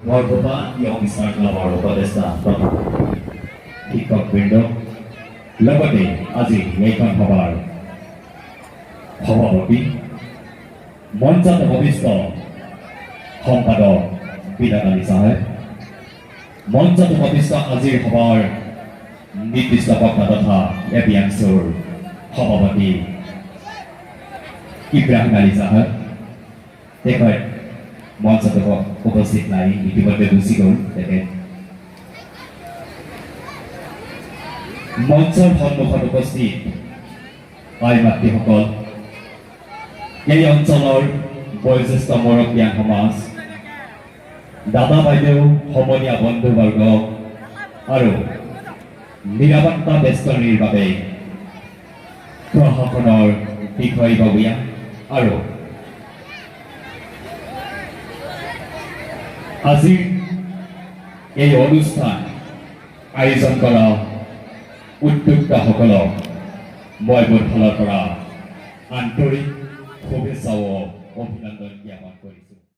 Barpeta young star ক্লাবৰ উপদেষ্টা তথা শিক্ষকবৃন্দ লগতে আজি এইখন সভাৰ সভাপতি মঞ্চত উপবিষ্ট সম্পাদক বিধান আলী চাহেব, মঞ্চত উপবিষ্ট আজিৰ সভাৰ নিৰ্দিষ্ট বক্তা তথা এপিএমচিৰ সভাপতি ইব্ৰাহিম আলী চাহেব, তেখেত মঞ্চত উপস্থিত নাই, ইতিমধ্যে গুচি গ'ল তেখেত। মঞ্চৰ সন্মুখত উপস্থিত আই মাতৃসকল, এই অঞ্চলৰ বয়োজ্যেষ্ঠ মুৰব্বীয়ান সমাজ, দাদা বাইদেউ, সমনীয়া বন্ধুবৰ্গ আৰু নিৰাপত্তা বেষ্টনীৰ বাবে প্ৰশাসনৰ বিষয়ববীয়া আৰু আজিৰ এই অনুষ্ঠান আয়োজন কৰা উদ্যোক্তাসকলক মই মোৰ ফালৰ পৰা আন্তৰিক শুভেচ্ছা ও অভিনন্দন জ্ঞাপন কৰিছোঁ।